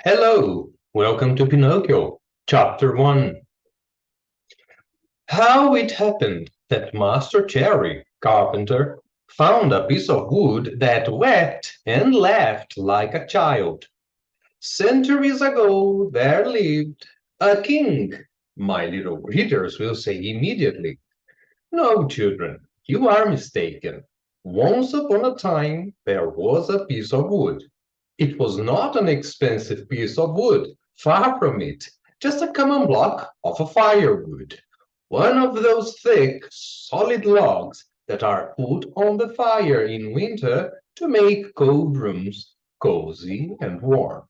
Hello, welcome to Pinocchio, Chapter 1. How it happened that Master Cherry, carpenter, found a piece of wood that wept and laughed like a child. Centuries ago there lived a king, my little readers will say immediately. No, children, you are mistaken. Once upon a time there was a piece of wood. It was not an expensive piece of wood, far from it, just a common block of a firewood. One of those thick, solid logs that are put on the fire in winter to make cold rooms cozy and warm.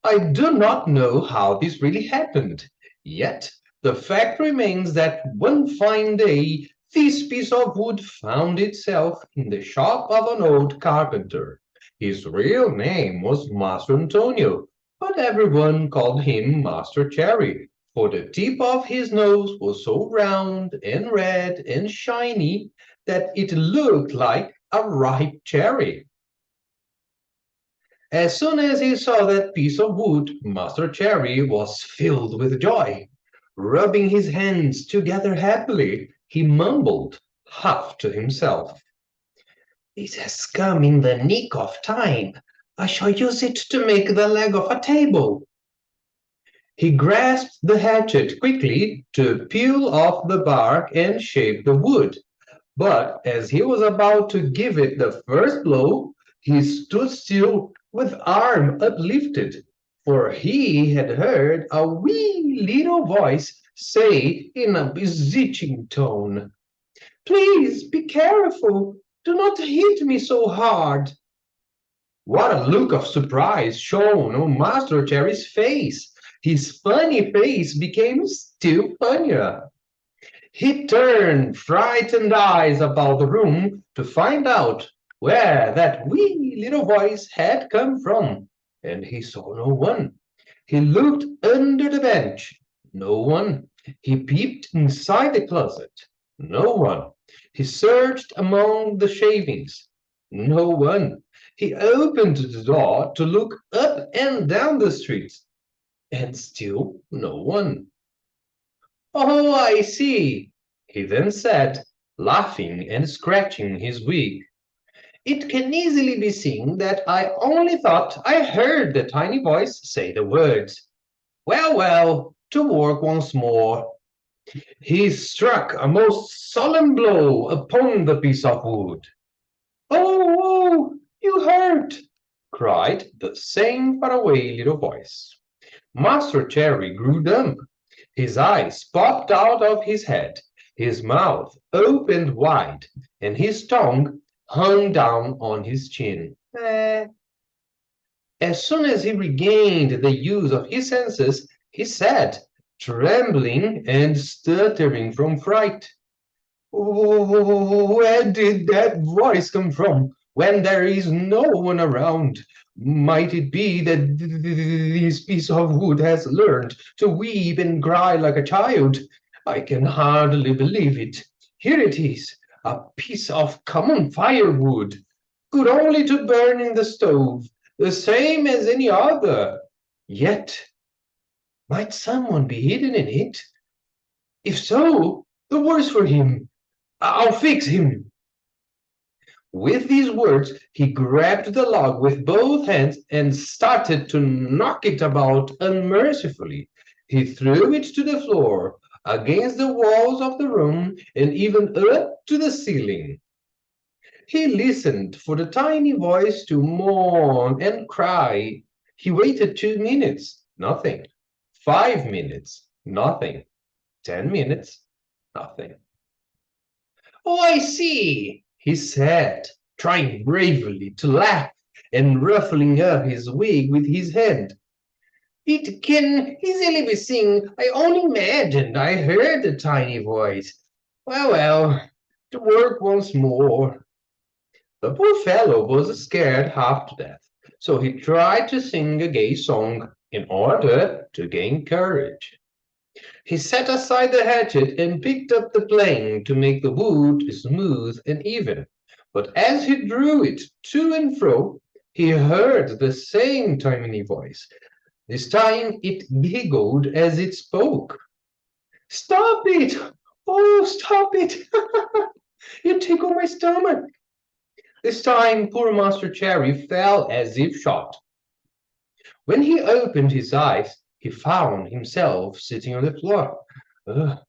I do not know how this really happened, yet the fact remains that one fine day this piece of wood found itself in the shop of an old carpenter. His real name was Master Antonio, but everyone called him Master Cherry, for the tip of his nose was so round and red and shiny that it looked like a ripe cherry. As soon as he saw that piece of wood, Master Cherry was filled with joy. Rubbing his hands together happily, he mumbled, half to himself. This has come in the nick of time. I shall use it to make the leg of a table. He grasped the hatchet quickly to peel off the bark and shape the wood. But as he was about to give it the first blow, he stood still with arm uplifted, for he had heard a wee little voice say in a beseeching tone, Please be careful. Do not hit me so hard. What a look of surprise shone on Master Cherry's face. His funny face became still funnier. He turned frightened eyes about the room to find out where that wee little voice had come from, and he saw no one. He looked under the bench. No one. He peeped inside the closet. No one. He searched among the shavings. No one. He opened the door to look up and down the street, and still no one. Oh, I see, he then said, laughing and scratching his wig. It can easily be seen that I only thought I heard the tiny voice say the words. Well, well, to work once more. He struck a most solemn blow upon the piece of wood. Oh, oh, you hurt, cried the same faraway little voice. Master Cherry grew dumb. His eyes popped out of his head, his mouth opened wide, and his tongue hung down on his chin. As soon as he regained the use of his senses, he said, trembling and stuttering from fright, Where did that voice come from when there is no one around? Might it be that this piece of wood has learned to weep and cry like a child? I can hardly believe it. Here it is, a piece of common firewood, good only to burn in the stove, the same as any other. Yet, might someone be hidden in it? If so, the worse for him. I'll fix him. With these words, he grabbed the log with both hands and started to knock it about unmercifully. He threw it to the floor, against the walls of the room, and even up to the ceiling. He listened for the tiny voice to moan and cry. He waited 2 minutes, nothing. 5 minutes, nothing. 10 minutes, nothing. Oh, I see, he said, trying bravely to laugh and ruffling up his wig with his hand. It can easily be seen. I only imagined I heard the tiny voice. Well, well, to work once more. The poor fellow was scared half to death, so he tried to sing a gay song in order to gain courage. He set aside the hatchet and picked up the plane to make the wood smooth and even. But as he drew it to and fro, He heard the same tiny voice. This time it giggled as it spoke. Stop it! Oh, stop it! You tickle my stomach. This time poor Master Cherry fell as if shot. When he opened his eyes, he found himself sitting on the floor. Ugh.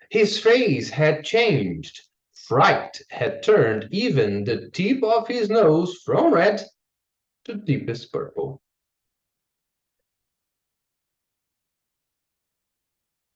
His face had changed. Fright had turned even the tip of his nose from red to deepest purple.